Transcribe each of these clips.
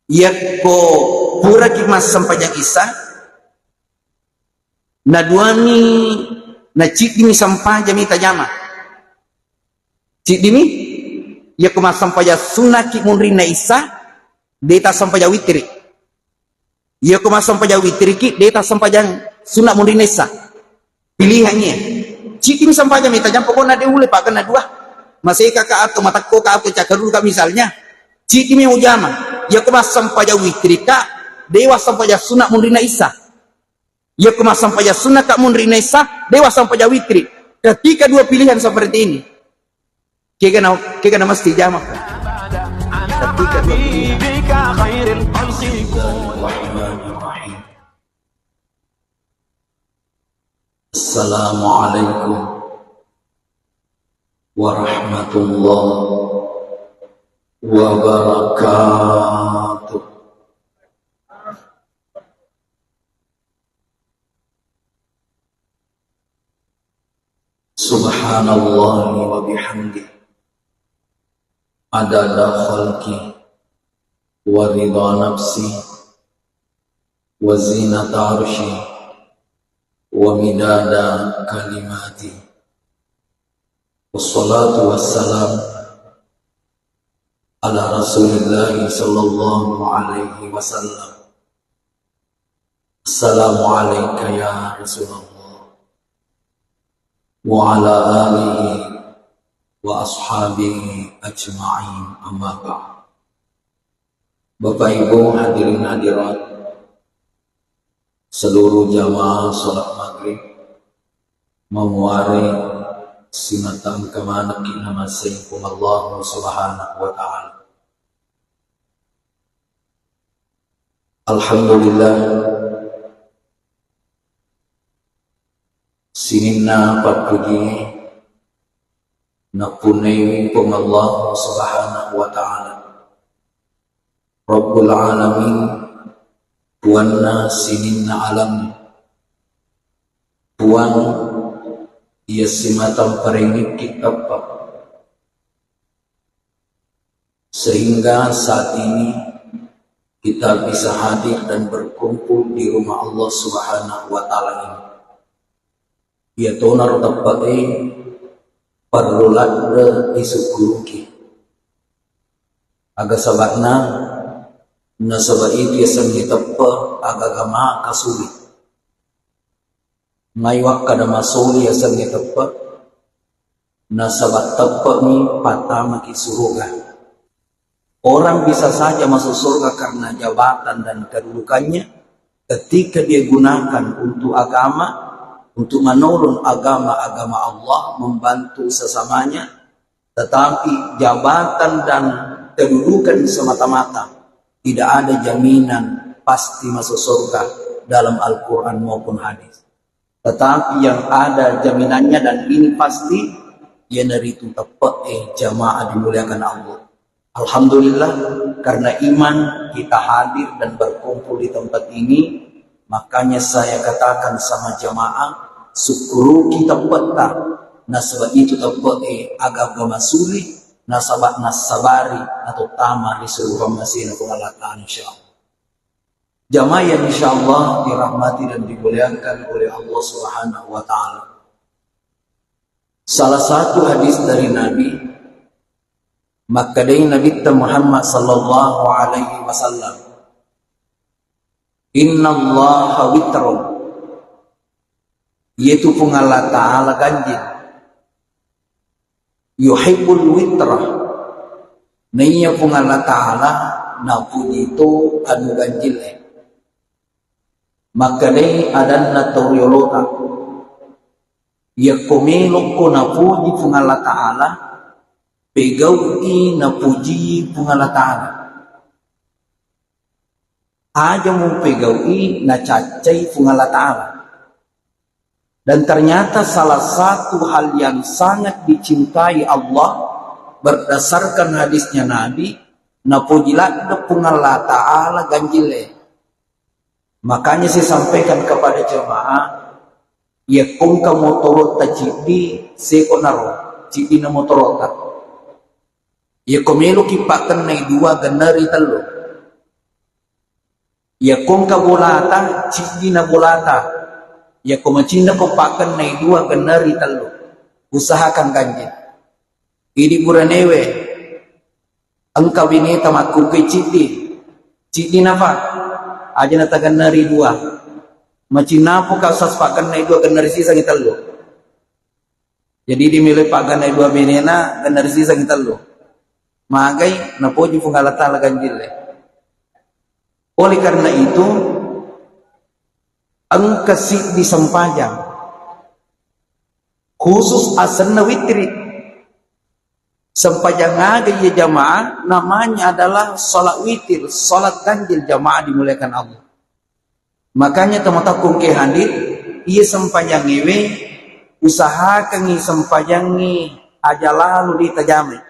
ia ko pura ki mas sampajang isa na duani na cikdimi sampaja mi tajama cikdimi ia ko mas sampaja sunnah ki munri na isa deta sampaja witri ia ko mas sampaja witri ki deta sampajang sunnah munri na isa pilihannya cikdimi sampaja mi tajama pokoknya dia ule pak kena dua masih kakak atau mataku ka aku cakar ka misalnya cikdimi ujama ia ko mas sampaja witri ka dewa sampaja sunnah munri na isa ia ko mas sampaja sunnah ka munri na isa dewa sampaja witri. Ketika dua pilihan seperti ini kena mesti jama ketika dua pilihan. Assalamualaikum warahmatullahi wabarakatuh. Subhanallah wa bihamdi adada khalqi wa ridha nafsi wa zinata arshi wa midada kalimati. Wassalatu wassalam ala Rasulillah sallallahu alaihi wasallam. Assalamu alayka ya Rasulullah wa ala alihi wa ashabihi ajma'in, amma ba'd. Bapak Ibu hadirin hadirat, seluruh jamaah salat maghrib memuari sinatang kemana kita masih Allah subhanahu wa ta'ala. Alhamdulillah sinina patpuji napunai pun Allah subhanahu wa ta'ala Rabbul alamin puanna sinina alam puan ia simatang peringit kita sehingga saat ini kita bisa hadir dan berkumpul di rumah Allah subhanahu wa ta'ala ini. Ia tonar tapai perluladra isukuruki aga sabatna nasaba itu yang ditapa agagama kasulit ngaiwak kada masuli yang ditapa nasabat tapa ni patama ki surga. Orang bisa saja masuk surga karena jabatan dan kedudukannya ketika dia gunakan untuk agama, untuk menurun agama-agama Allah, membantu sesamanya, tetapi jabatan dan kedudukan semata-mata tidak ada jaminan pasti masuk surga dalam Al-Quran maupun hadis. Tetapi yang ada jaminannya dan ini pasti ya dari itu tepat jamaah dimuliakan Allah. Alhamdulillah karena iman kita hadir dan berkumpul di tempat ini, makanya saya katakan sama jamaah syukuru kita peta nasabah itu tepat agama sulit nasabah nasabari atau tamar di seluruh masih pengalatan insyaallah. Jamaah yang insyaallah dirahmati dan dimuliakan oleh Allah Subhanahu wa taala. Salah satu hadis dari Nabi maka dari Nabi Muhammad sallallahu alaihi wasallam, innallaha witrun, yaitu Allah Ta'ala ganjil, yuhibbul witra, naiya Allah Ta'ala na puji itu anu ganjil maka dari adanna tawiyolota ya komelo ko na puji Allah Ta'ala pegawi na puji Allah Ta'ala aja mo pegawi na cacay Allah Ta'ala. Dan ternyata salah satu hal yang sangat dicintai Allah berdasarkan hadisnya Nabi, napujilat Allah Ta'ala ganjile. Makanya saya sampaikan kepada jemaah, ya kung ka motorota citi, seko naro, citi na motorota. Ya komelo kipakan na dua ganari talo. ya kong ka bolata cidi na bolata ya ko macinda ko pakan na dua kenari talo usahakan ganjil idi buranewe angka bineta maku ke cidi napa aja na tagan nari dua macina po ka sas pakan na dua kenari sisa ngitalo jadi dimilih pakan na dua benena kenari sisa ngitalo magai na poji pungalata la ganjil oleh karena itu ang kasih di sempajang khusus asanna witri sempajang ada ya jamaah namanya adalah salat witir, salat ganjil jamaah dimuliakan Allah. Makanya teman-teman ke hadir ia sempajang ewe usahakan i sempajangi aja lalu ditajame.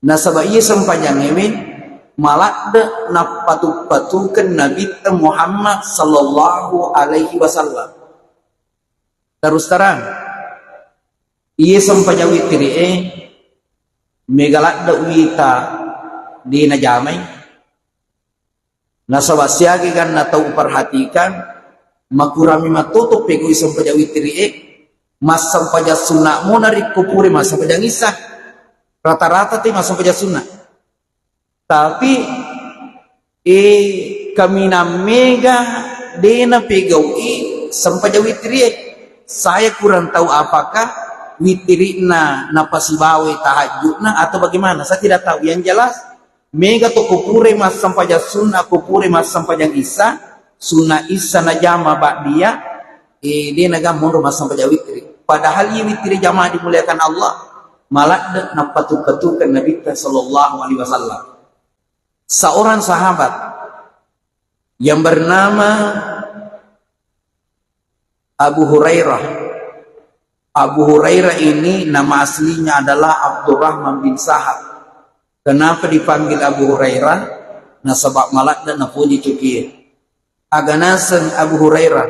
Nah sebab ia sempajang ewe malak na patu-patukan Nabi Muhammad sallallahu alaihi wasallam. Terus terang ia sempajang witri megalak da wita di najamai. Nasabah siagi kan na tahu perhatikan makurami matutup pegu sempajang witri mas sempajang sunnah mo narik kupuri mas sempajang isah rata-rata ti mas sempajang sunnah. Tapi kami na mega dena pegau sempajang witri saya kurang tahu apakah witirina napasibawi tahajudna atau bagaimana, saya tidak tahu. Yang jelas mega to kupure mas sampajang sunnah kupure mas sampajang isa sunnah isa na jama ba'diyah dia nagamon mas sampajang witri padahal ia witri jamaah dimuliakan Allah malah na patu-patukan Nabi sallallahu alaihi wasallam. Seorang sahabat yang bernama Abu Hurairah. Abu Hurairah ini nama aslinya adalah Abdurrahman bin Sahab. Kenapa dipanggil Abu Hurairah? Nah sebab malak dan napuji cukiye. Aganasan Abu Hurairah.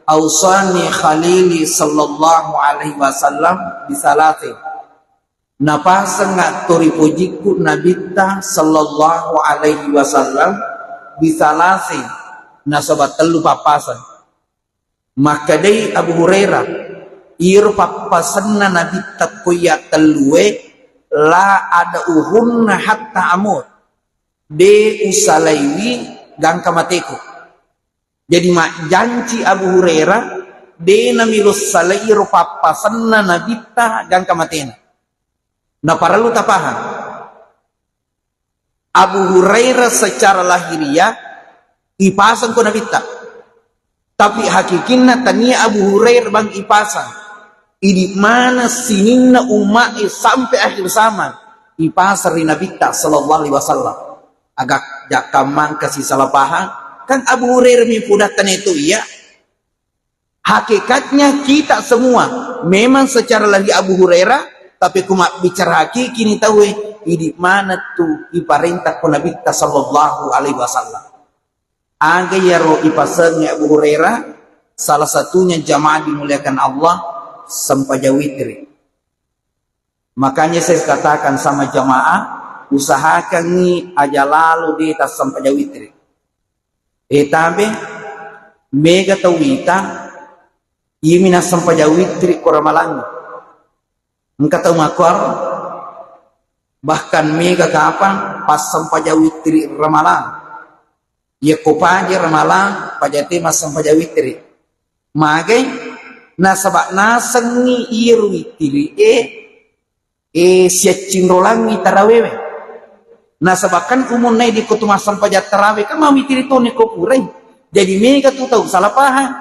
Ausani khalili sallallahu alaihi wasallam bisalati. Napasang nga tori pujiku nabita sallallahu alaihi wasallam bisalasi. Nasabat telu papasan. Maka day Abu Hurairah ir papasan na nabita kuya telue la ada uhunna hatta amut de usalaiwi gangka mateku. Jadi mak janji Abu Hurairah de namilus salair papasan na nabita gangka matena. Nah para lu tak paham. Abu Hurairah secara lahiriah ipasang ko nabita. Tapi hakikinna tania Abu Hurairah bang ipasang. Idi mana sinina umat sampai akhir zaman ipasar di nabita sallallahu alaihi wasallam. Agak jakamang kasih salah paham. Kan Abu Hurairah mipudatan itu iya. Hakikatnya kita semua memang secara lahir Abu Hurairah. Tapi kuma bicara hakiki ni tahu idi mana tu iparintah ko Nabi sallallahu alaihi wasallam. Aga ya ro ipasangnya Abu Hurairah salah satunya jamaah dimuliakan Allah sampajang witri. Makanya saya katakan sama jamaah usahakan ni aja lalu di tas sampajang witri. Tabe mega tawita yimina sampajang witri ko ramalan. Engkau tahu makor bahkan mega kapan pas sampajang witri ramalan ya kopaje ramalan pajati mas sampajang witri magai nasabak nasengi ir witri siacinrolangi tarawewe nasabakan umun nai di kutu mas sampajang tarawe kan mau witri to ni kopureng jadi mega tuh tahu salah paham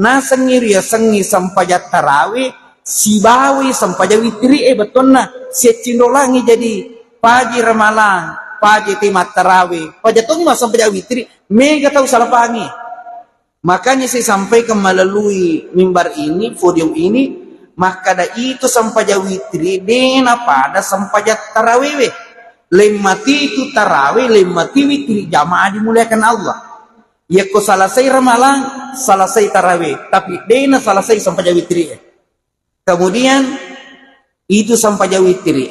nasengi ria sengi sampajang tarawe si bawi sampajang witri betul na si cindolangi jadi pagi ramalan pagi timat tarawih pagi tu mas sampajang witri mega tahu salah pangi. Makanya saya sampaikan melalui mimbar ini podium ini maka da itu sampajang witri dena pada sampajang tarawih lemati itu tarawih lemati witri jamaah dimuliakan Allah ya ko selesai ramalan selesai tarawih tapi dena selesai sampajang witri kemudian itu sampajang witri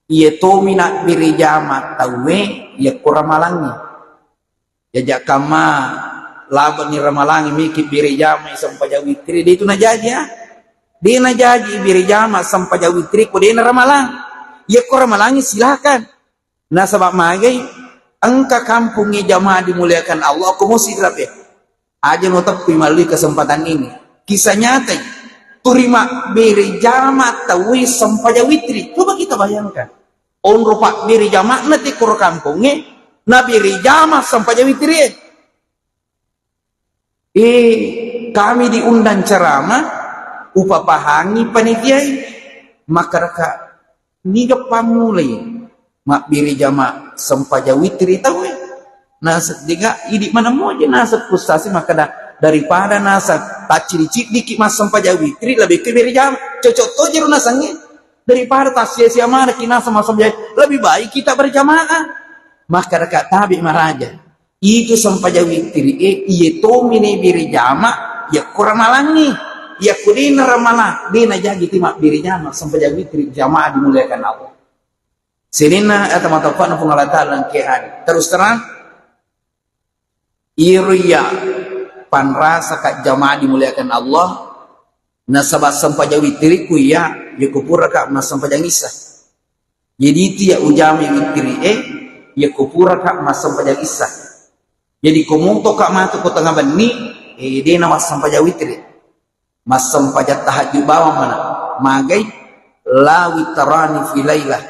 ia to mina biri jama tawe ia kurang malangnya jajak kama laban ni ramalangi mikir biri jama sampai jauh witri dia itu na jadi ya. Dia na jadi biri jama sampai jauh witri ko dia na ramalang. Ya ko ramalangi silakan. Nah sebab magai angka kampungnya jamaah dimuliakan Allah aku mesti ya. Aja notak melalui kesempatan ini. Kisah nyata terima biri jama tawi sampai jauh witri. Coba kita bayangkan. On rupa biri jama nanti kur kampungnya na biri jama sampai jauh witri. Kami diundang ceramah upapahangi panitiai maka raka niga pamulai mak biri jama sampaja witri tahu ya nasab diga idi mana mo aja nasab pustasi maka daripada nasab tak ciri-ciri dikit mas sampaja witri lebih ke biri jama cocok to jeru nasangnya daripada tak sia-sia mana kina sama lebih baik kita berjamaah maka raka tabi maraja itu sampaja witri iye to mini biri jama ya kurang malangi ya kudina ramalah dina jadi timak biri jama sampaja witri jamaah dimuliakan Allah. Sinina atau matafan pengalatan kehan terus terang iria panrasa kak jamaah dimuliakan Allah nasabat sampaja witri ku ya kupura kak mas sampaja ngisa jadi itu ya ujami witri ya kupura kak mas sampaja ngisa jadi komunto kak matu ko tengah bani dia nama sampaja witri mas sampaja tahajud bawah mana magai la witrani fi lailah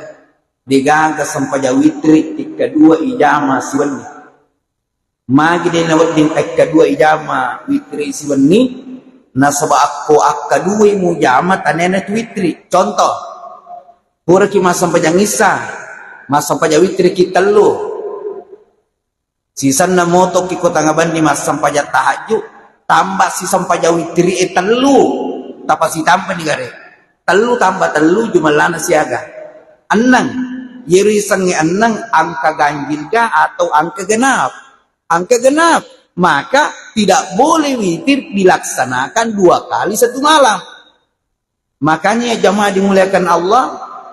digaga sampaja witri kedua ijama siwani magi de nawat din kedua ijama witri siwani nasaba akko akadua mujama tanena witri contoh pura ki mas sampaja ngisa mas sampaja witri kita lu sisan na moto ki kota ngabandi mas sampaja tahajud tambah si sampaja witri telu tapasi tambah ni gare telu tambah telu jumalana siaga annang yeri sangi annang angka ganjil kah atau angka genap maka tidak boleh witir dilaksanakan 2 kali satu malam makanya jamaah dimuliakan Allah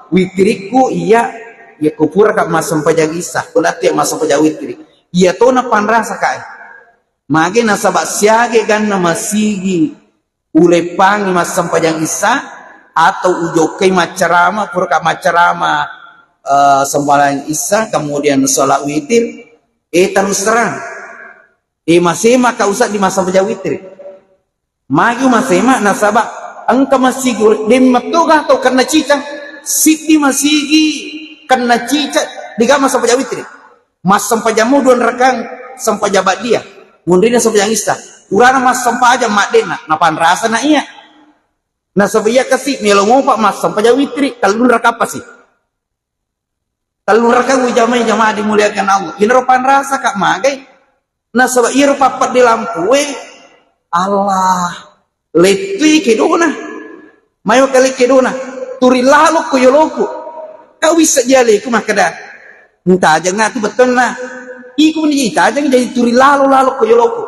witriku iya ya kupura kak mas sampaja gisah kulati mas sampaja witri iya to na panrasa kai mage nasabak siage ganna masigi ulepangi mas sampaja gisah atau ujokai macarama pura kak macarama sembahyang isya kemudian sholat witir terus terang masih maka usah di masa sampaja witri maju masih mak nasabak angka masih dem matoga atau karena cicang siti masih karena cicak di masa sampaja witri mas sampaja muduan rekang sampaja dia mundrina sampaja isya urana mas sampaja madena napan rasa na iya nasabaya kasih melongo pak mas sampaja witri kalau rekap apa sih kalau rekang jamaah dimuliakan Allah ini rupan rasa kak magai nasaba iya papat di lampu Allah letui kedona mayo kali kedona turi lalu ko yoloku kau bisa jale ku makada entah aja ngatu betul nah iku ni ita aja jadi turi lalu ko yoloku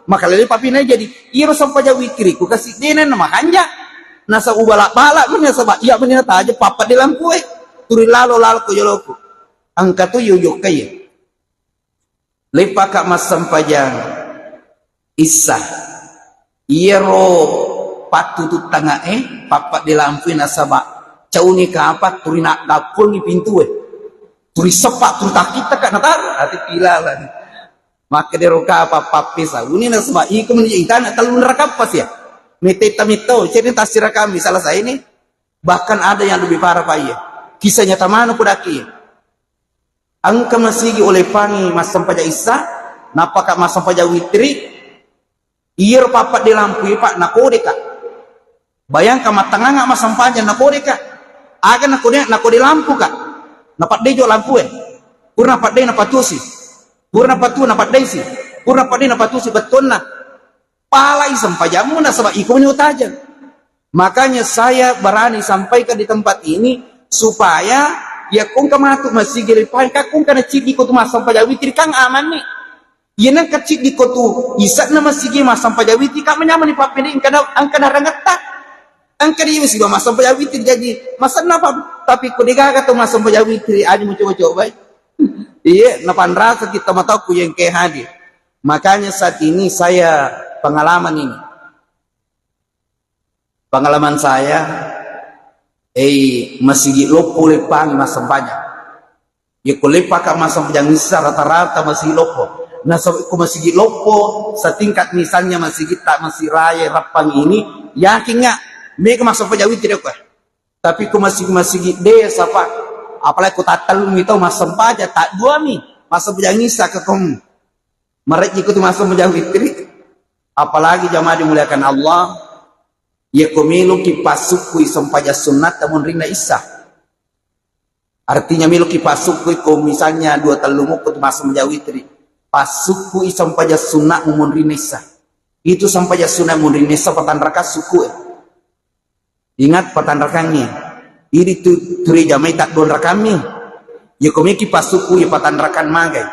maka lele papina jadi iya sampaja witri ku kasih denen makanya nasa ubalak-balak punya sabak iya bener aja papat di lampu turi lalu ko yoloku angka tu yuyuk kaya lepa kak mas sampajang isah iro patu tu tanga papat di lampu nasabak cauni ka apa turi nak dapul ni pintu turi sepak turi tak kita kak natar hati pilalan maka deroka apa papisa uni nasabak iku menjadi tanah talun rakap pas ya meteta mito cerita tasira kami salah saya ini bahkan ada yang lebih parah pak ya kisahnya tamanu kudaki angka masigi oleh pangi mas sampaja isya napaka mas sampaja witri iya papat di lampu pak nakode kak bayangkan matangga nggak mas sampaja nakode kak aga nakode lampu kak napat dejo lampu purna napat de napatusi purna patu napat desi purna napat de napatusi betul na palai sampajamu nasabak ikunya utajan makanya saya berani sampaikan di tempat ini supaya ya kung kamatu masih gilipan ka kung kana cik di ko tu masam pajawitri kang aman ni yana ka cik di ko tu isat na masih gi masam pajawitri ka manyaman ni papini ang kana rangata ang kadi masih ba masam pajawitri jadi masan na tapi ko diga ka tu masam pajawitri aja mo coba iya na panrasa kita mataw ku yang kay hadi Makanya saat ini saya pengalaman saya masih lopo lepang masa banyak. Ya kulepa ka masa pejangisa rata-rata masih lopo. Nah so masih lopo setingkat misalnya masih kita masih raya rapang ini yakin nggak mereka masuk pejawi tidak kah? Tapi ku masih desa pak. Apalagi ku tatal itu masa paja tak dua mi masa pejangisa ke kamu. Mereka ikut masuk pejawi tidak. Apalagi jamaah dimuliakan Allah. Ya kumilu ki pasukui sampaja sunat tamun rina isa. Artinya milu ki pasukui ko misalnya dua talumuk ku masuk pejawi tidak. Pasukui sampaja sunat mun rina isa. Itu sampaja sunat mun rina isa patan raka suku. Ingat patan rakangnya. Ini turi jamai tak don rakami. Ya komiki pasuku ya patan rakan magai.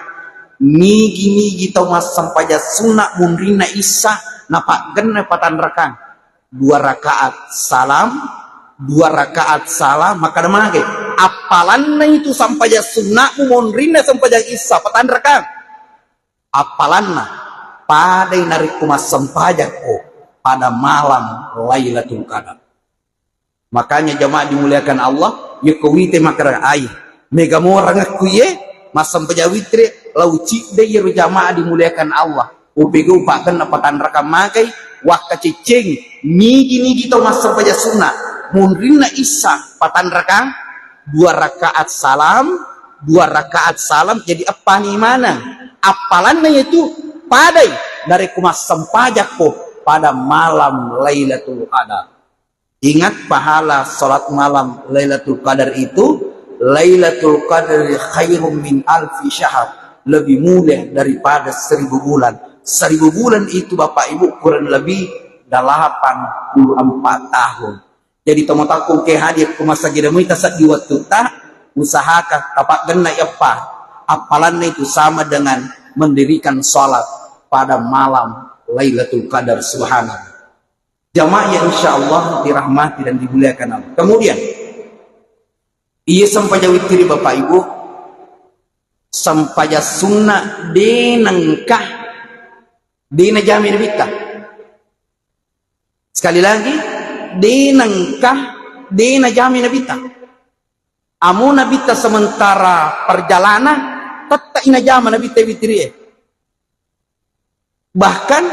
Nigi tau mas sampaja sunat mun rina isa napak gena patan rakang. 2 rakaat salam, 2 rakaat salam maka magai. Apalanna itu sampaja sunat mun rina sampaja isa patan rakang. Apalanna pada narik kumas sampaja ko pada malam Lailatul Qadar. Makanya jamaah dimuliakan Allah, ya kawite makara ai. Mega morang aku ye, masam pejawitre lauci de ye jamaah dimuliakan Allah. Ubego pakan apatan rakam makai, waka cicing, nigi to masam peja sunnah. Munrina isa patan rakam, 2 rakaat salam, 2 rakaat salam. Jadi apa nih mana? Apalannya itu padai dari kumas sempajak ko pada malam Lailatul Qadar. Ingat pahala salat malam Lailatul Qadar itu, Lailatul Qadar khairum min alfi syahr, lebih mulia daripada 1000 bulan. 1000 bulan itu Bapak Ibu kurang lebih 84 tahun. Jadi tomotaku ke hadir ke masa gidamui tasak di waktu tak usahakan tapak gena apa. Apalannya itu sama dengan mendirikan salat pada malam Lailatul Qadar subhanallah. Jamaah yang insya Allah dirahmati dan dimuliakan Allah. Kemudian, ia sampaja witiri Bapak Ibu, sampaja sunnah denangkah dina jamin bita. Sekali lagi, denangkah dina jamin bita. Amuna bita sementara perjalanan, tetap ina jaman bita witiri. Bahkan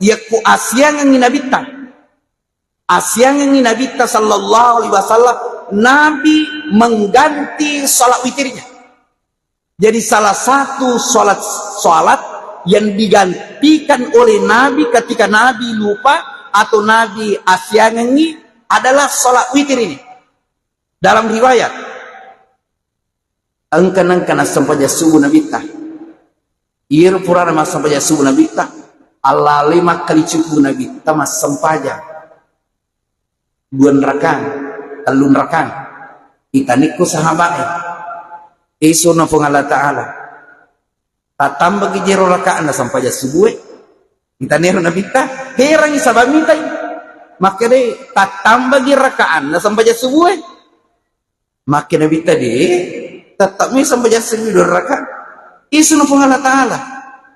yaku asyang yang nabita, asyang yang nabita sallallahu alaihi wasallam, Nabi mengganti salat witirnya. Jadi salah satu salat yang digantikan oleh Nabi ketika Nabi lupa atau Nabi asyang ini adalah salat witir ini. Dalam riwayat, angkan sampaja subuh nabita, ir purana mas sampaja subuh nabita. Allah 5 kali cukup Nabi tamas sampaja 2 rakang 3 rakang itaniku sahabat isu nafung Allah Ta'ala tatambah gijero rakaan na sampaja subuh itanero Nabi ta herang isabamita maka de tatambah girakaan na sampaja subuh maka Nabi tadi tetap mi sampaja subuh 2 rakang isu nafung Allah Ta'ala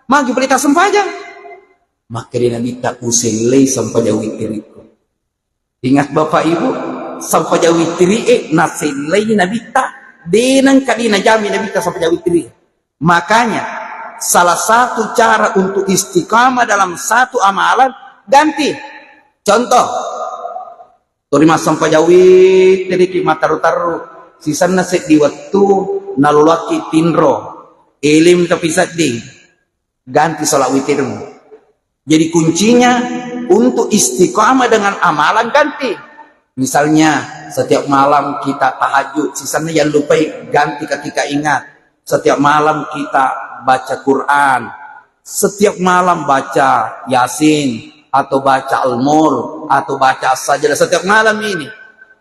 magi pelita sampaja. Maka dia Nabi tak pusing lay sampai jauh witiriku. Ingat Bapak Ibu, sampai jauh witiri nasilay Nabi tak denang kadina jami Nabi tak sampai jauh witiri. Makanya salah satu cara untuk istiqamah dalam satu amalan ganti. Contoh, terima sampai jauh witiri ki mataru-taru sisan nasik di waktu nalulaki tinro ilim tapi sading ganti salat witirmu. Jadi kuncinya untuk istiqamah dengan amalan ganti. Misalnya setiap malam kita tahajud, sisanya jangan lupa ganti ketika ingat. Setiap malam kita baca Quran, setiap malam baca Yasin atau baca Al-Mulk atau baca As-Sajdah setiap malam ini.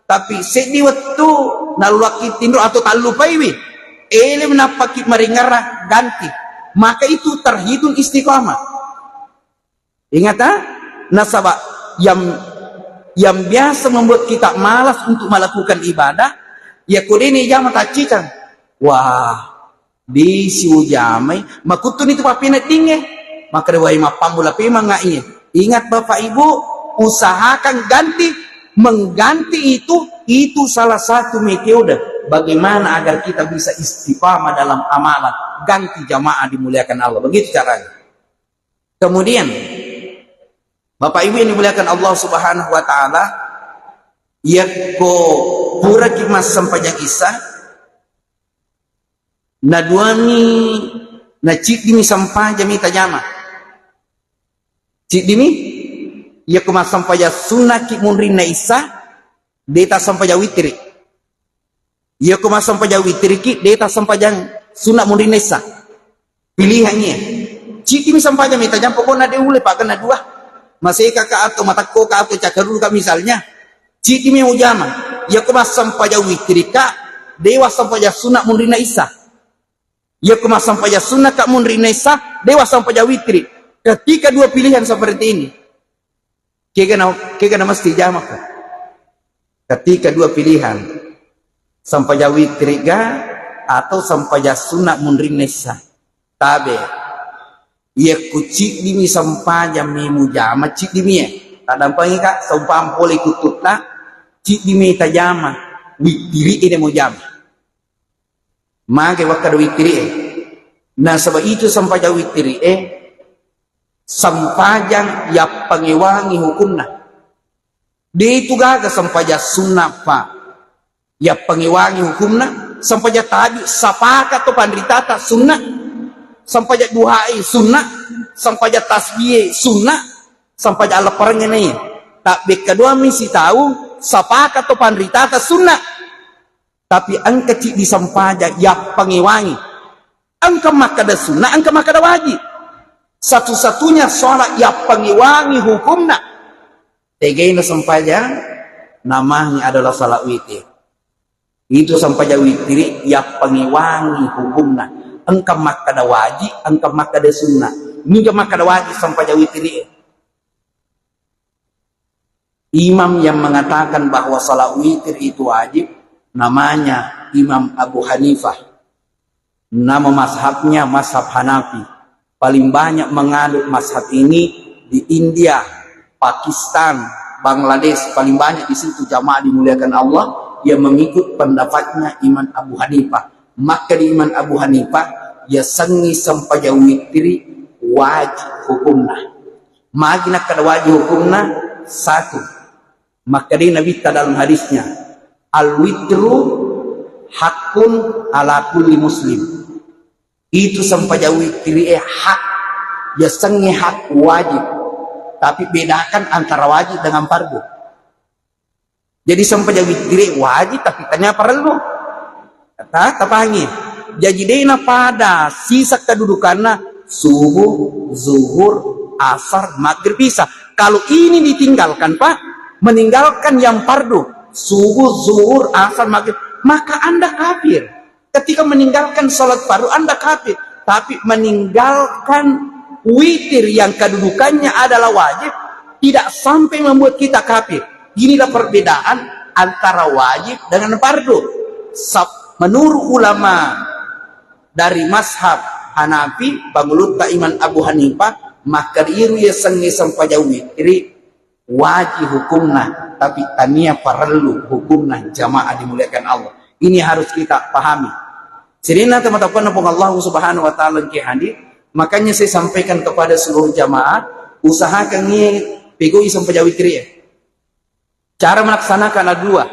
Tapi sedi waktu nalulaki tindur atau tak lupa ini, elim napaki maringara ganti. Maka itu terhitung istiqamah. Ingat nasabah yang biasa membuat kita malas untuk melakukan ibadah, ya kudini jama tacikan. Wah, di siu jamai, makutun itu papina tinggi. maka dewai mapambula pima ngai. Ingat Bapak Ibu, usahakan mengganti itu salah satu metode bagaimana agar kita bisa istiqamah dalam amalan. Ganti jamaah dimuliakan Allah, begitu caranya. Kemudian Bapak Ibu yang dimuliakan Allah Subhanahu wa taala, yakko pura kimas sampainya kisah naduami na cik dimi sampah jami tajama cik dimi yakko mas sampaya sunnah ki munrin na isa deta sampaya witri yakko mas sampaya witri ki deta sampaya sunnah munrin na isa pilihannya cik dimi sampah jami tajama pokoknya de ule pak kena dua masih kakak atau matakko ka atau cakarul ka misalnya cik dimi ujama yakko mas sampaya witri ka dewa sampaya sunnah munrin na isa ya kuma sampai sunnah kak munri nesa dewa sampai witri. Ketika dua pilihan seperti ini, kena mesti jamak. Ketika dua pilihan sampai witri ga atau sampai sunnah munri nesa, tabe. Ya kucik dimi sampai mimu jama cik dimi ya. Tak dampangi kak sampam poli kututna cik dimi tajama witri ini mau jama. Maka waktu witri nah sebab itu sampai witri sampajang ya pengewangi hukumna dia itu gaga sampaja sunnah pak ya pengewangi hukumna sampaja tadi sapaka to pandritata sunnah sampaja duhai sunnah sampaja tasbih sunnah sampaja ala perengene tak kedua misi tahu sapaka to pandritata sunnah tapi angka cik disampaja ya pengewangi angka makada sunnah angka makada wajib satu-satunya sholat ya pengewangi hukumna tegaina sampaja namanya adalah salat witir itu sampaja witri ya pengewangi hukumna angka makada wajib angka makada sunnah ini makada wajib sampaja witri imam yang mengatakan bahwa salat witir itu wajib namanya Imam Abu Hanifah. Nama mazhabnya mazhab Hanafi. Paling banyak menganut mazhab ini di India, Pakistan, Bangladesh. Paling banyak di situ jamaah dimuliakan Allah yang mengikut pendapatnya Imam Abu Hanifah. Maka di Imam Abu Hanifah ya sengi sampai witri wajib hukumna. Magina kada wajib hukumna satu. Maka di Nabi dalam hadisnya al-witru hakun ala kulli muslim. Itu sampai witri hak. Ya sengi hak wajib. Tapi bedakan antara wajib dengan fardu. Jadi sampai witri wajib tapi tanya perlu. Kata tapangi. Jadi dena pada sisa kedudukannya subuh, zuhur, asar, maghrib bisa. Kalau ini ditinggalkan Pak, meninggalkan yang fardu subuh, zuhur, asar, maghrib, maka Anda kafir. Ketika meninggalkan sholat fardu Anda kafir. Tapi meninggalkan witir yang kedudukannya adalah wajib tidak sampai membuat kita kafir. Inilah perbedaan antara wajib dengan fardu. Menurut ulama dari mazhab Hanafi banguluta Imam Abu Hanifah maka diiru ya sengi sampai witri wajib hukumna tapi tania perlu hukumna jamaah dimuliakan Allah. Ini harus kita pahami. Sirina teman-teman Allah Subhanahu wa taala ke hadir. Makanya saya sampaikan kepada seluruh jamaah usahakan ni pegoi sampai witri. Cara melaksanakan ada dua.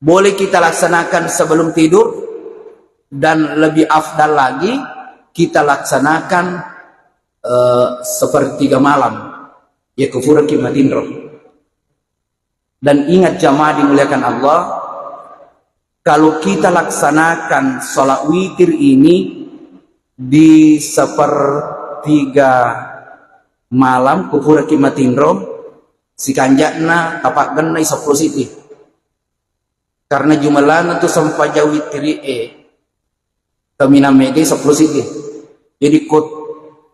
Boleh kita laksanakan sebelum tidur dan lebih afdal lagi kita laksanakan sepertiga malam. Ya kufuran kimatin roh. Dan ingat jamaah dimuliakan Allah, kalau kita laksanakan sholat witir ini di sepertiga malam kufuran kimatin roh, si kanjakna tapak genai 10 siti. Karena jumlahnya itu sampai jauh witir kemina mege 10 siti. Jadi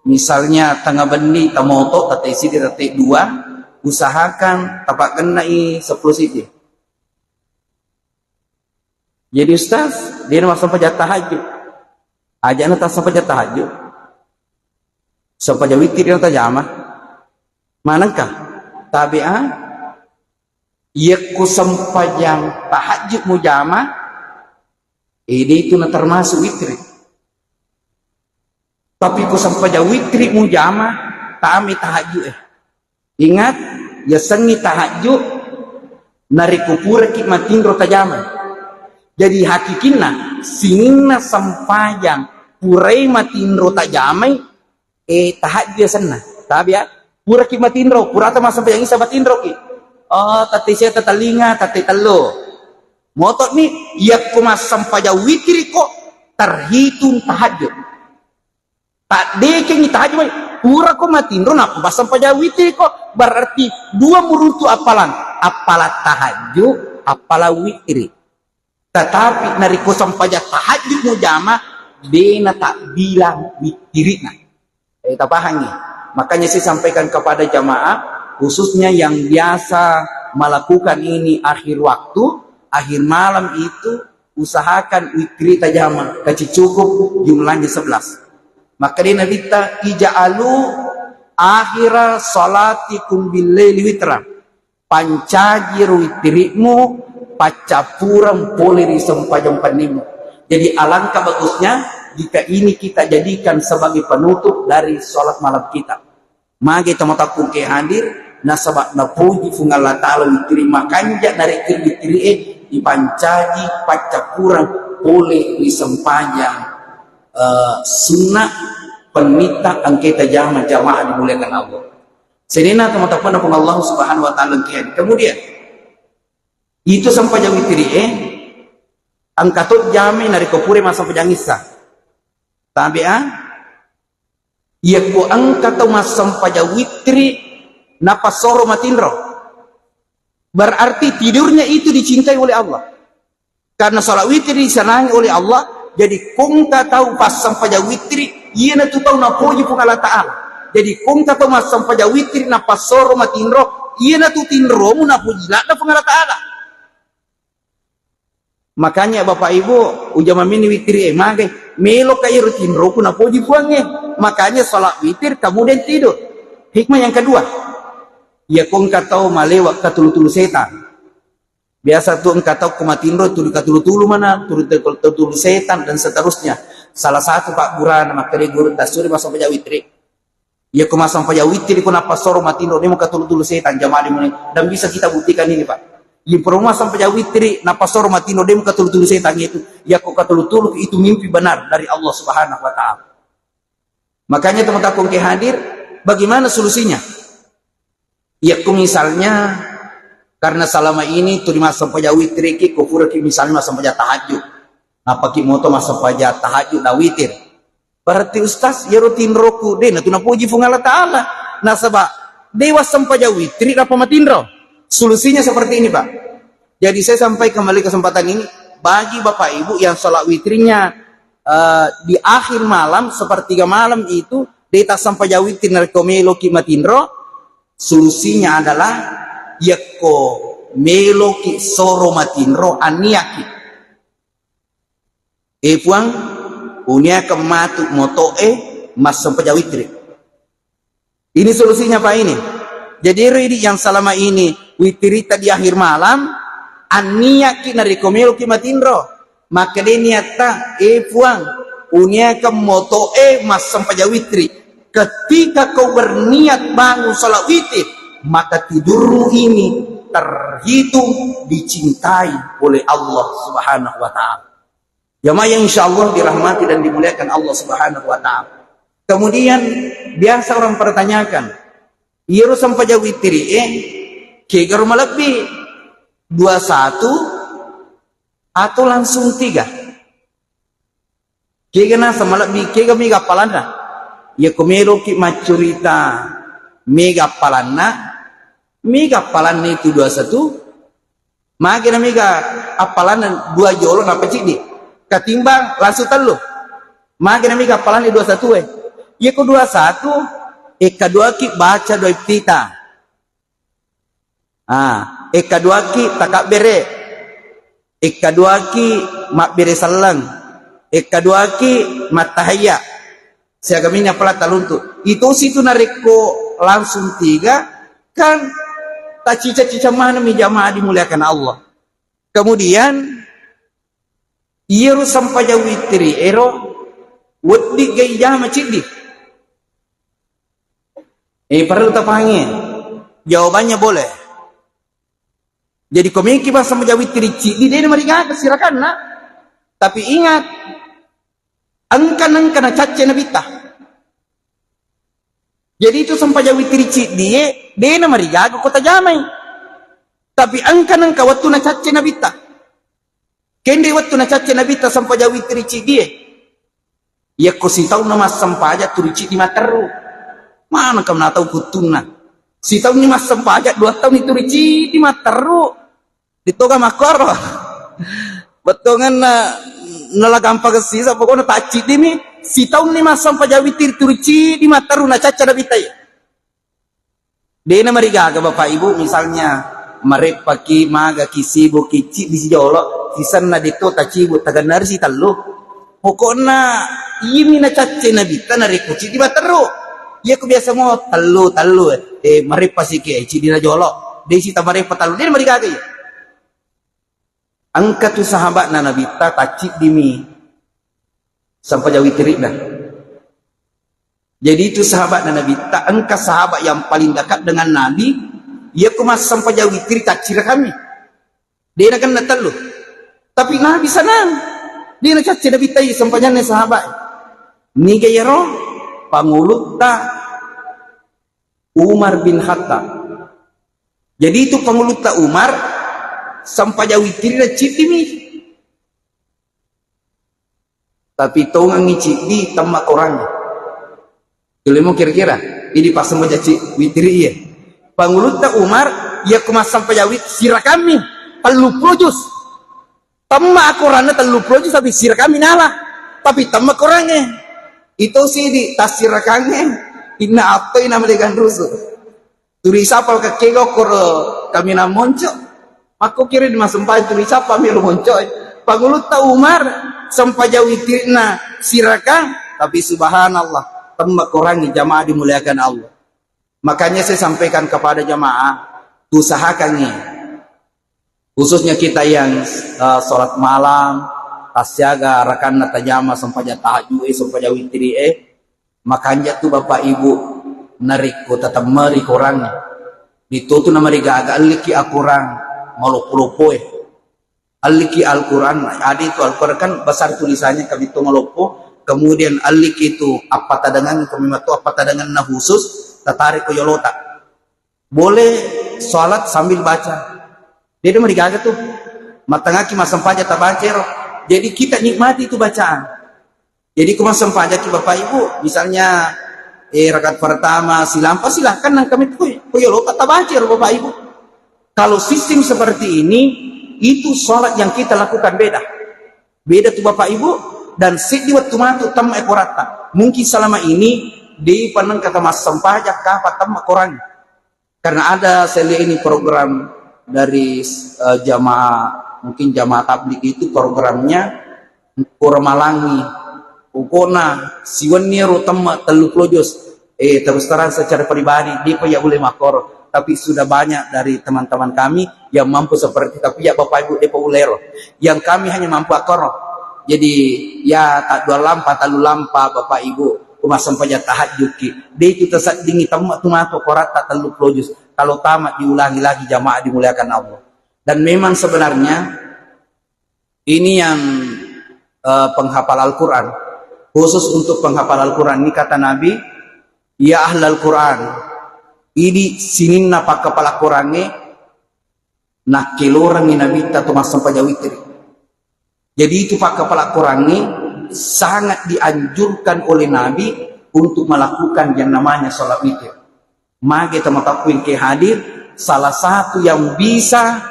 misalnya tengah benih tamoto tatai siti tatai 2 usahakan tapak genai 10 siti. Jadi Ustaz dia nak sampai jatah tahajud ajaknya tak sampai jatah tahajud Sampai witir yang tajama. Manakah? Tabi'a yakku sampajang tahajud mujama ini itu na termasuk witri. Tapi ku sampajang witri mujama tami tahajud Ingat, ya sengi tahajud nari kupura ki matindro tajama. Jadi hakikina sinina sampajang purai matindro tajama tahajud senna. Tapi ya pura ki matindro, pura ta sampajang isa matindro ki. Oh, tati saya tatalinga, tati talo. Motot ni, ia kumas sampajang witri kok terhitung tahajud. Tak dekeng tahajud, pura ko matindro na pas sampajang witri kok berarti dua murutu apalan, apalah tahajud, apalah witri. Tetapi nariko sampajang tahajud mujama, dena tak bilang witrina. Tak paham ni. Makanya saya sampaikan kepada jamaah, khususnya yang biasa melakukan ini akhir waktu, akhir malam itu usahakan witri tajama, kaci cukup jumlahnya 11. Maka dia nabita ija'alu akhira salatikum billaili witra. Pancajir witrimu pacapurang poleri sempajang panimu. Jadi alangkah bagusnya jika ini kita jadikan sebagai penutup dari salat malam kita. Magi tamu-tamu ke hadir nasabak na puji fungal Allah Ta'ala witri makanja dari witri dipancaji pacapurang oleh disempajang sunnah penita angketa jamaah dimuliakan Allah. Senina teman-teman pun Allah Subhanahu wa taala kemudian itu sampai jam witri angkatot jami nari kopure masa pejangisa. Tabi'a ia ko angkato masam pada witri napasoro matindro. Berarti tidurnya itu dicintai oleh Allah. Karena salat witri disenangi oleh Allah. Jadi kung ka tahu pas sampai witri, iya na tu tahu na puji pun Allah Ta'ala. Jadi kung ka tahu mas sampai witri na pasoro matindro, iya na tu tindro mu na puji lah na pun Allah Ta'ala. Makanya Bapak Ibu ujama mini witri magai melo kaya tindro ku na puji puangnya. Makanya salat witir kemudian tidur. Hikmah yang kedua, ya kung ka tahu malewat katulu-tulu setan. Biasa tuh engkau tahu kumatindro tuh katulu-tulu mana tulu setan dan seterusnya. Salah satu Pak Burana makanya guru tasuri masam pada witri. Ya kumasam pada witri ku napa soro matindro dia mau katulu-tulu setan jamaah dimulai. Dan bisa kita buktikan ini Pak. Di perumah sampai witri napa soro matindro dia mau katulu-tulu setan itu. Ya kok katulu-tulu itu mimpi benar dari Allah Subhanahu wa taala. Makanya teman-teman ke hadir, bagaimana solusinya? Ya misalnya karena selama ini tu di masa pada witri ki kufur ki misalnya masa pada tahajud. Apa ki moto masa pada tahajud na witir. Berarti ustaz ya rutin roku deh na tuna puji fung Allah Ta'ala. Nah sebab dewa sampai witri apa matindro. Solusinya seperti ini Pak. Jadi saya sampai kembali kesempatan ini bagi Bapak Ibu yang salat witrinya di akhir malam sepertiga malam itu deta sampai witri narkomelo ki matindro. Solusinya adalah yakko meloki soro matindro aniaki puang unia kematu moto mas sampai witri. Ini solusinya Pak ini. Jadi ini yang selama ini witri di akhir malam aniaki nariko meloki matindro maka dia niata puang unia kemoto mas sampai witri. Ketika kau berniat bangun salat witri maka tidurmu ini terhitung dicintai oleh Allah Subhanahu wa taala. Jamaah yang insyaallah dirahmati dan dimuliakan Allah Subhanahu wa taala. Kemudian biasa orang pertanyakan, "Iya sampai witri ke rumah lebih 21 atau langsung 3?" Kegana sama lebih kega mega palana. Ya komero ki macurita mega palanna itu 21 makin mega apalan 2 jolo napa cik di katimbang langsung telu makin mega apalan 21 ya ko 21 kedua ki baca doa iftitah kedua ki takak bere kedua ki mak bere salang kedua ki matahaya Siagaminya pala taluntu. Itu situ nareko langsung 3 kan tak cica-cica mana mi jamaah dimuliakan Allah. Kemudian ieu sampai witri ero wedi gay jama cidi. Perlu tapangi. Jawabannya boleh. Jadi komiki pas sama witri cidi dia mereka silakan nak. Tapi ingat angkan na cace nabita. Jadi itu sampai witri cidi dia na mereka kota jamai. Tapi angkan waktu na cace nabita. Kendi waktu na cace nabita sampai witri cidi ya ko si tahu nama sampaja turici di materu. Mana kamu nak tahu kutuna? Si tahu ni mas sampaja 2 tahun itu rici di materu. Ditoga makoro. Betongan nala gampang sisa pokoknya tak cidi mi. Si tahu ni mas sampaja witri turici di materu na caca nabita ya. Dena marigaga Bapak Ibu misalnya marepaki maga kisibo kici di sijolo sisan na dito tacibu taganar si talo. Pokoknya ini na cace nabita na rekuci di materu. Iya aku biasa mau talo marepa si ke cidi na jolo. Desi ta marepa talo dia marigaga ya. Angkat tu sahabat na nabita tacik dimi sampai jauh witri dah. Jadi itu sahabat na nabita angkat sahabat yang paling dekat dengan Nabi. Ia kumas sampai jauh witri tacir kami. Dia nak kena talo. Tapi Nabi senang. Dia nak caci nabita sampai jauh sahabat. Ni gaya roh panguluta Umar bin Khattab. Jadi itu panguluta Umar sampai jauh witri na cidi. Tapi tongang ngicidi tamak orangnya. Kelemu kira-kira ini pas sama jaci witri ya. Panguluta Umar ia kemas sampai jauh sirah kami telu projus. Tamak orangnya telu projus tapi sirah kami nalah. Tapi tamak orangnya itu sih di tasirakannya inna apa ina melegan rusuh turisapal kakego kor kami na monco aku kira di masempah turisapa miru monco panguluta Umar sampai jauh itirna sirakang tapi subhanallah tembak korangi jamaah dimuliakan Allah. Makanya saya sampaikan kepada jamaah usahakan nih khususnya kita yang sholat malam tasyaga rakan natajama sampai tahajud sampai witri makanya tuh Bapak Ibu nariko tetap mari korang ditutu nama riga agak aliki akurang malopo aliki Al-Quran ada itu Al-Quran kan besar tulisannya kami itu malopo kemudian aliki itu apa tadangan kami matu apa tadangan na khusus tatarik ko yolota boleh sholat sambil baca dia mariga tuh matangaki masam paja tabacer. Jadi kita nikmati itu bacaan. Jadi kumasam pajak Bapak Ibu, misalnya rakaat pertama silahkan nang kami tuh koyo kata baca Bapak Ibu. Kalau sistem seperti ini, itu sholat yang kita lakukan beda. Beda tuh Bapak Ibu dan sedi waktu matu tam ekorata. Mungkin selama ini di panang kata masam pajak kapan tam korang. Karena ada saya lihat ini program dari jamaah mungkin jamaah tabligh itu programnya kuramalangi ukona siwan niro temma telu projos terus terang secara pribadi dia ya boleh makor tapi sudah banyak dari teman-teman kami yang mampu seperti tapi ya Bapak Ibu depo ulero yang kami hanya mampu akor jadi ya tak dua lampa talu lampa Bapak Ibu kumasam paja tahajud ki dia itu tersat dingi temma tumato korata telu projos kalau tamat diulangi lagi jamaah dimuliakan Allah. Dan memang sebenarnya ini yang penghafal Al-Quran. Khusus untuk penghafal Al-Quran ini kata Nabi, ya ahlal Quran, ini sinin napa kepala Qurannya nak kilorangi Nabi atau masam pajawitri. Jadi itu pak kepala Qurannya sangat dianjurkan oleh Nabi untuk melakukan yang namanya sholat witir. Maka teman-teman ke hadir salah satu yang bisa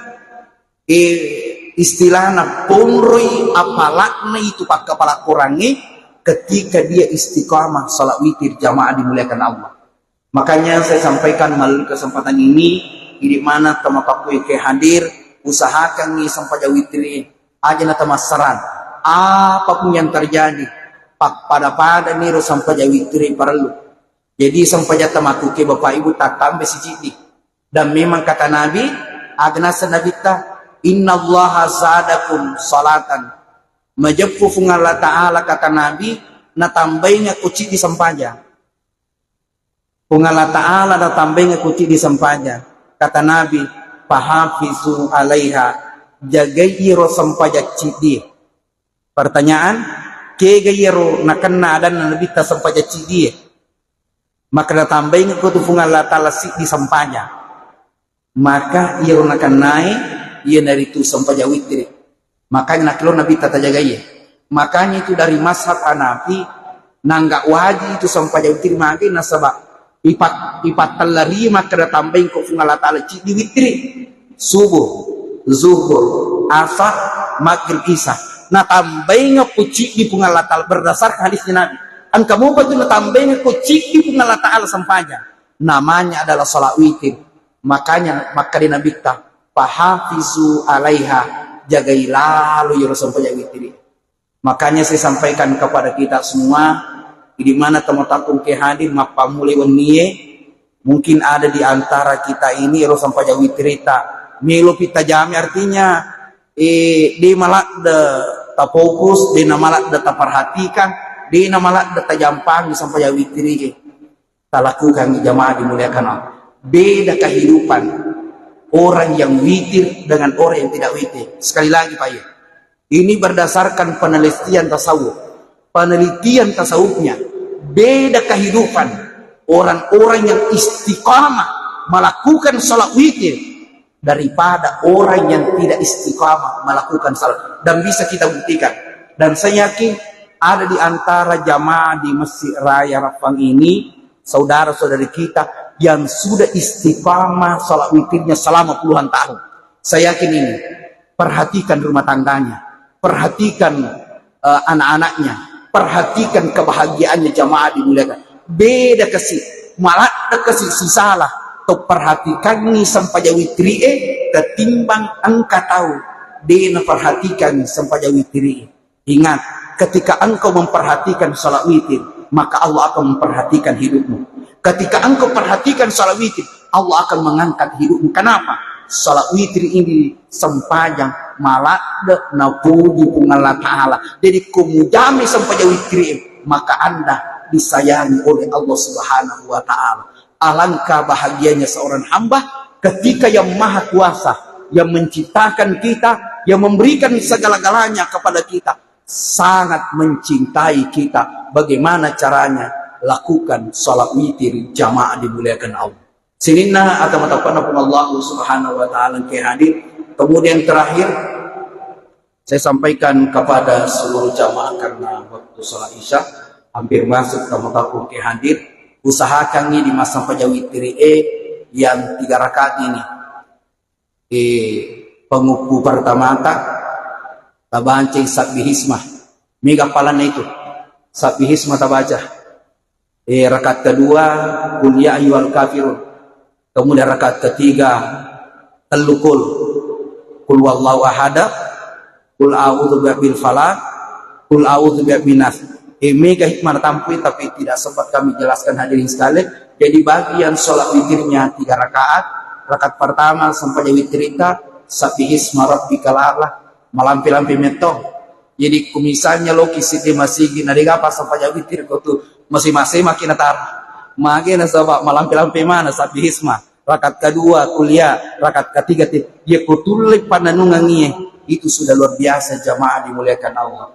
istilahnya ponroi apalakna itu pak kepala kurangi ketika dia istiqamah salat witir jamaah dimuliakan Allah. Makanya saya sampaikan melalui kesempatan ini di mana teman-teman ke hadir usahakan nih sampai witir aja nata masaran apapun yang terjadi pak pada niro sampai witri perlu. Jadi sampai tamaku ke bapak ibu tak tambah si citi. Dan memang kata Nabi, agnasa nabita, inna allaha zadakum salatan. Majapku Allah Ta'ala kata Nabi, na tambahnya kuci di sampaja. Allah Ta'ala na tambahnya kuci di sampaja. Kata Nabi, fahafizu alaiha, jagairo sampaja cidi. Pertanyaan, kegairo na kena ada na nabita sampaja cidi. Maka na tambahnya kutu Allah Ta'ala di sampaja. Maka ia akan naik, ia dari itu sampaja witri. Makanya nak Nabi tata jaga iya. Makanya itu dari mazhab Hanafi nanggak wajib itu sampai witri magi nasabak ipat telari maka tambahin kok Allah Ta'ala di witri subuh zuhur asar maghrib isya na tambahin kuci di Allah Ta'ala berdasarkan hadisnya Nabi an kamu betul na tambahin kuci di Allah Ta'ala sampainya namanya adalah salat witir. Makanya maka di Nabi ta fahafizu alaiha jagai lalu ya sampai witri. Makanya saya sampaikan kepada kita semua di mana teman-teman ke hadir mapa mulai wenie mungkin ada di antara kita ini harus sampai witri ta milo pita jami artinya di malak de ta fokus di malak de ta perhatikan di malak de ta jampang sampai witri ta lakukan jamaah dimuliakan Allah. Beda kehidupan orang yang witir dengan orang yang tidak witir. Sekali lagi Pak ya, ini berdasarkan penelitian tasawuf. Penelitian tasawufnya beda kehidupan orang-orang yang istiqamah melakukan salat witir daripada orang yang tidak istiqamah melakukan salat. Dan bisa kita buktikan. Dan saya yakin ada di antara jamaah di Masjid Raya Rafang ini saudara-saudari kita yang sudah istiqamah salat witirnya selama puluhan tahun. Saya yakin ini. Perhatikan rumah tangganya, perhatikan anak-anaknya, perhatikan kebahagiaannya jamaah dimuliakan. Beda kasih, malah kasih salah. Atau perhatikan ini sampai witri ketimbang engkau tahu. Dia perhatikan sampai witri. Ingat, ketika engkau memperhatikan salat witir, maka Allah akan memperhatikan hidupmu. Ketika engkau perhatikan salat witir, Allah akan mengangkat hidupmu. Kenapa? Salat witir ini sempajang malak na puji Allah Ta'ala. Jadi kumujami sampai witir, maka Anda disayangi oleh Allah Subhanahu wa Ta'ala. Alangkah bahagianya seorang hamba ketika yang maha kuasa, yang menciptakan kita, yang memberikan segala-galanya kepada kita, sangat mencintai kita. Bagaimana caranya? Lakukan salat witir jamaah dimuliakan Allah. Sinina atau matapanna Allah Subhanahu wa Ta'ala ke hadir. Kemudian terakhir saya sampaikan kepada seluruh jamaah karena waktu salat Isya hampir masuk ke mataku ke hadir. Usahakan ini di masa sampai witir yang 3 rakaat ini. Penguku pertama tabancing sabbihismah. Mega palana itu. Sabbihismah tabaca. Rakaat kedua qul ya ayyuhal kafirun. Kemudian rakaat ketiga telukul qul wallahu ahad, qul a'udzu birabbil falaq, qul a'udzu birabbin nas. Mega hikmah tampil tapi tidak sempat kami jelaskan hadirin sekalian. Jadi bagian sholat witirnya 3 rakaat. Rakaat pertama sampai witirita sabbihisma rabbikal a'la malampi-lampi metong. Jadi misalnya lokisi di masih gina apa sampai witir kau tuh masing-masing makin atar makin sebab malampi-lampi mana sabbihisma. Rakaat kedua kuliah, rakaat ketiga dia kutulip pananungannya. Itu sudah luar biasa jamaah dimuliakan Allah.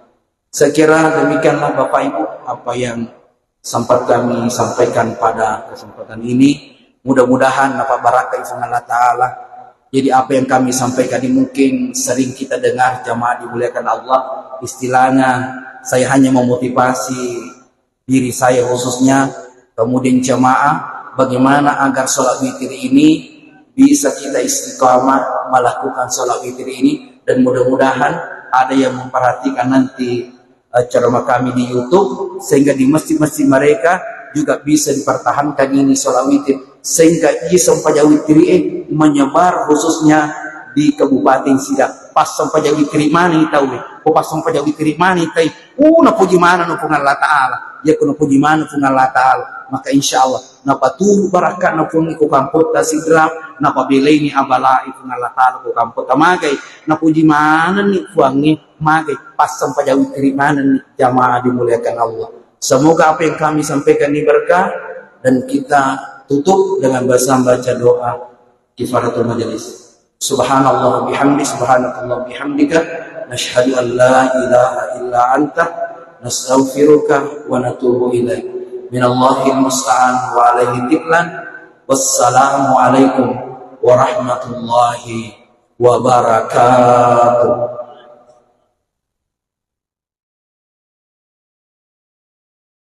Saya kira demikianlah Bapak Ibu apa yang sempat kami sampaikan pada kesempatan ini. Mudah-mudahan dapat barakah Allah Ta'ala. Jadi apa yang kami sampaikan ini mungkin sering kita dengar jamaah dimuliakan Allah. Istilahnya saya hanya memotivasi diri saya khususnya. Kemudian jamaah bagaimana agar sholat witir ini bisa kita istiqamah melakukan sholat witir ini. Dan mudah-mudahan ada yang memperhatikan nanti ceramah kami di YouTube. Sehingga di masjid-masjid mereka juga bisa dipertahankan ini sholat witir. Sehingga ia sampai witir menyebar khususnya di Kabupaten Sidak. pas sampai jadi terimani tahu pas sampai jadi terimani tai na puji mana nu pun Allah taala ya kuna puji mana pun Allah taala maka insyaallah na patuh barakat na pun ku kampot ta sigra na pabelai ni abala pun Allah taala ku kampot ta magai na puji mana ni kuangi magai pas sampai jadi terimani ni jamaah dimuliakan Allah. Semoga apa yang kami sampaikan ini berkah dan kita tutup dengan baca doa kifaratul majelis. Subhanallah bihamdi subhanakallah bihamdika nashhadu an la ilaha illa anta nastaghfiruka wa natubu ilaik. Minallahil musta'an wa alaihi tiklan. Wassalamu alaikum warahmatullahi wabarakatuh.